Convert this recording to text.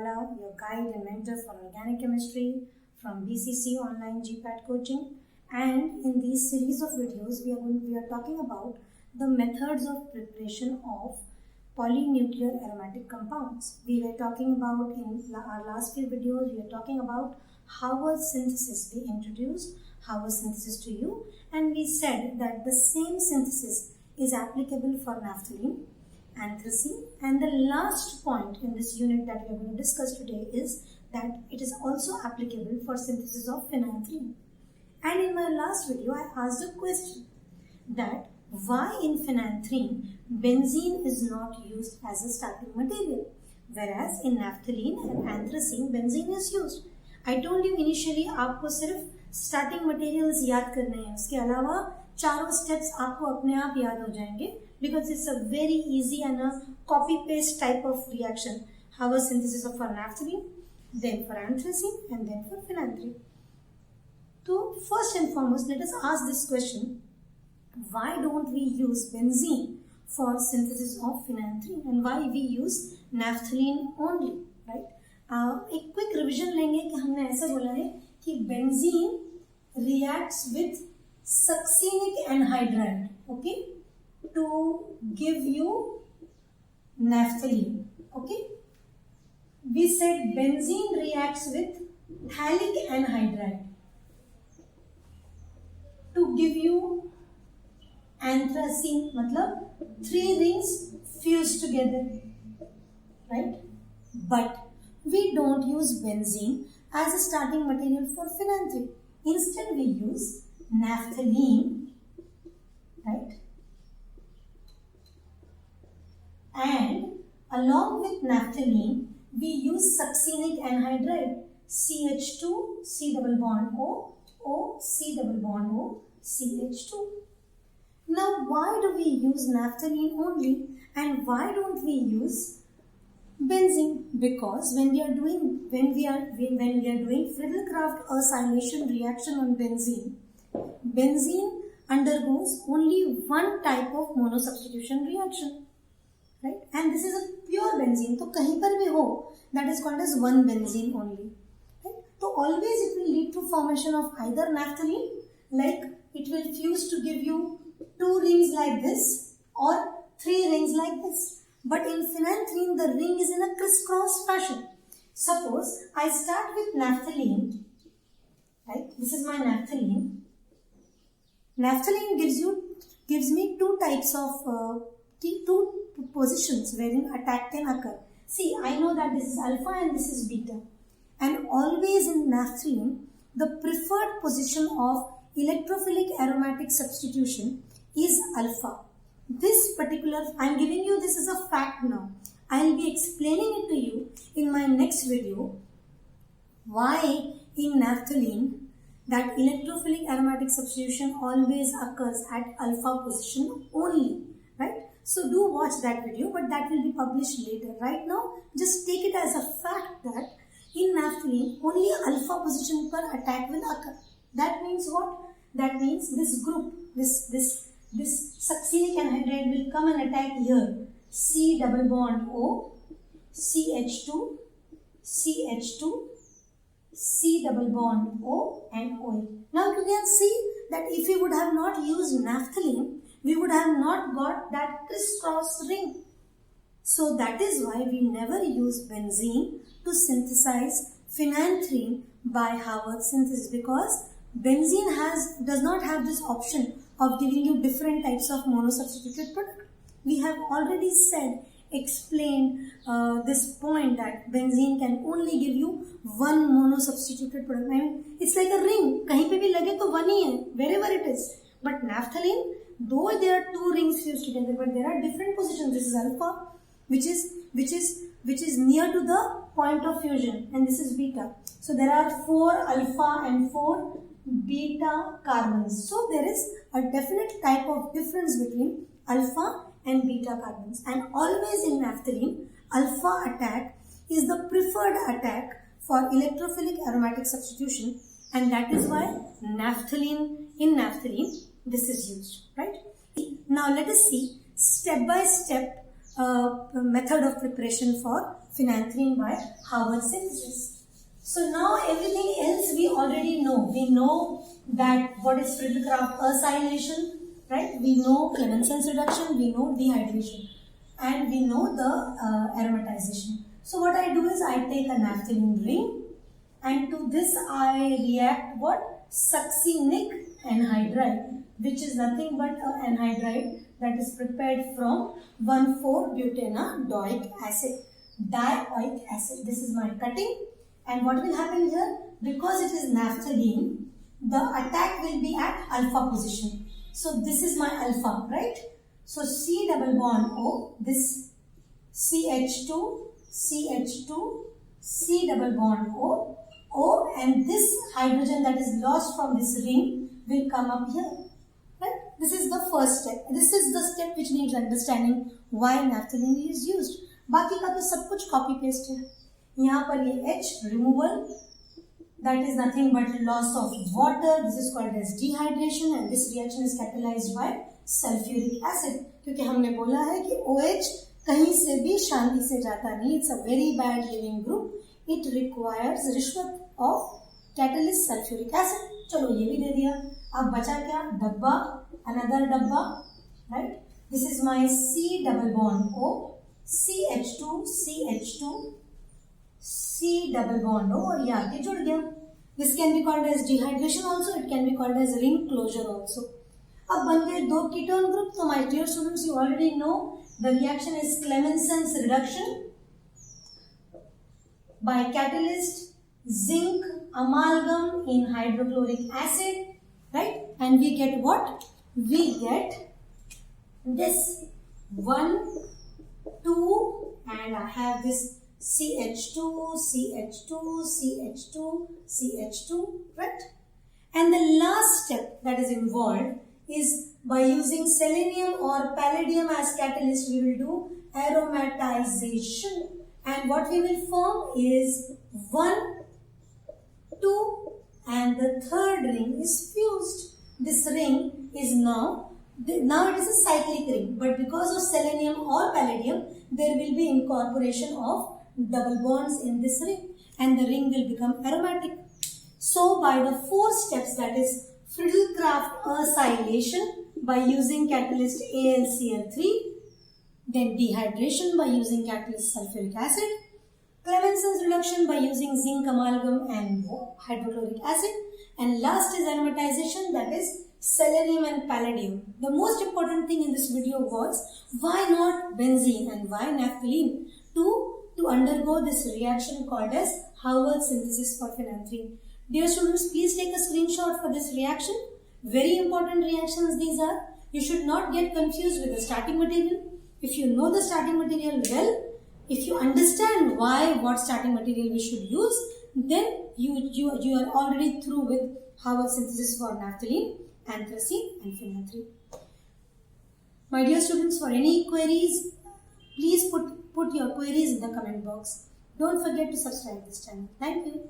Purwala, your guide and mentor for organic chemistry from BCC Online GPAT Coaching. And in these series of videos, we are talking about the methods of preparation of polynuclear aromatic compounds. We were talking about in our last few videos, we are talking about Haworth synthesis. We introduced Haworth synthesis to you, and we said that the same synthesis is applicable for naphthalene, anthracene, and the last point in this unit that we are going to discuss today is that it is also applicable for synthesis of phenanthrene. And in my last video, I asked a question that why in phenanthrene benzene is not used as a starting material, whereas in naphthalene and anthracene benzene is used. I told you initially आपको सिर्फ starting materials याद करने हैं, उसके अलावा चारों steps आपको अपने आप याद हो जाएंगे because it's a very easy and a copy paste type of reaction. Haworth synthesis for naphthalene, then for anthracene, and then for phenanthrene. So first and foremost, let us ask this question: why don't we use benzene for synthesis of phenanthrene, and why we use naphthalene only, right? एक quick revision लेंगे कि हमने ऐसा बोला है कि benzene reacts with succinic anhydride, okay, to give you naphthalene, okay. We said benzene reacts with phthalic anhydride to give you anthracene, मतलब 3 rings fused together, right? But we don't use benzene as a starting material for phenanthrene. Instead, we use naphthalene, right? And along with naphthalene, we use succinic anhydride, CH2, C double bond O, O, C double bond O, CH2. Now, why do we use naphthalene only, and why don't we use benzene? Because when we are doing Friedel-Crafts acylation reaction on benzene, benzene undergoes only one type of monosubstitution reaction, right? And this is a pure benzene. So kahin par bhi ho, that is called as one benzene only, right? So always it will lead to formation of either naphthalene, like it will fuse to give you 2 rings like this or 3 rings like this. But in phenanthrene, the ring is in a crisscross fashion. Suppose I start with naphthalene, right? This is my naphthalene. Naphthalene gives me 2 types of 2 positions wherein attack can occur. See, I know that this is alpha and this is beta. And always in naphthalene, the preferred position of electrophilic aromatic substitution is alpha. This particular, I am giving you this as a fact now. I will be explaining it to you in my next video why in naphthalene that electrophilic aromatic substitution always occurs at alpha position only, right? So do watch that video, but that will be published later. Right now, just take it as a fact that in naphthalene only alpha position per attack will occur. That means what? That means this group, this succinic anhydride will come and attack here. C double bond O, CH2, CH2, C double bond O and OA. Now you can see that if we would have not used naphthalene, we would have not got that crisscross ring. So that is why we never use benzene to synthesize phenanthrene by Haworth synthesis, because benzene does not have this option of giving you different types of monosubstituted product. We have already explained this point that benzene can only give you one monosubstituted product. I mean, it's like a ring. Kahin pe bhi lage to one hi hai, wherever it is. But naphthalene, though there are 2 rings fused together, but there are different positions. This is alpha, which is near to the point of fusion, and this is beta. So there are 4 alpha and 4 beta carbons. So there is a definite type of difference between alpha and beta carbons. And always in naphthalene, alpha attack is the preferred attack for electrophilic aromatic substitution, and that is why in naphthalene this is used, right? Now let us see step by step method of preparation for phenanthrene by Howard synthesis. So now everything else we already know. We know that what is Friedel-Crafts acylation, right? We know Clemenson's reduction, we know dehydration, and we know the aromatization. So what I do is I take a naphthalene ring, and to this I react what? Succinic anhydride, which is nothing but an anhydride that is prepared from 1,4-butaenoic acid, dioic acid. This is my cutting, and what will happen here? Because it is naphthalene, the attack will be at alpha position. So this is my alpha, right? So C double bond O, this CH2, CH2, C double bond O, O, and this hydrogen that is lost from this ring will come up here, right? This is the first step. This is the step which needs understanding why naphthalene is used. बाकी का तो सब कुछ copy paste है. यहाँ पर ये H removal, that is nothing but loss of water. This is called as dehydration, and this reaction is catalyzed by sulfuric acid. क्योंकि हमने बोला है कि OH कहीं से भी शांति से जाता नहीं. It's a very bad living group. It requires रिश्वत of catalyst sulfuric acid. चलो ये भी दे दिया. अब बचा क्या? डब्बा, another डब्बा, right? This is my C double bond O, CH2, CH2, C double bond O, और ये आके जुड़ गया. This can be called as dehydration also. It can be called as ring closure also. अब बन गए दो ketone group. So my dear students, you already know the reaction is Clemenson's reduction by catalyst zinc amalgam in hydrochloric acid, right? And we get what? We get this 1, 2, and I have this CH2, CH2, CH2, CH2, right? And the last step that is involved is by using selenium or palladium as catalyst, we will do aromatization. And what we will form is 1, 2, and the third ring is fused. This ring is now it is a cyclic ring, but because of selenium or palladium, there will be incorporation of double bonds in this ring, and the ring will become aromatic. So by the 4 steps, that is Friedel-Crafts acylation by using catalyst AlCl3, then dehydration by using catalyst sulfuric acid, Clemenson's reduction by using zinc amalgam and hydrochloric acid, and last is aromatization, that is selenium and palladium. The most important thing in this video was why not benzene and why naphthalene to undergo this reaction called as Howard synthesis for phenanthrene. Dear students, please take a screenshot for this reaction. Very important reactions these are. You should not get confused with the starting material. If you know the starting material well, if you understand what starting material we should use, then you are already through with Howard synthesis for naphthalene, anthracene and phenanthrene. My dear students, for any queries, please put your queries in the comment box. Don't forget to subscribe this channel. Thank you.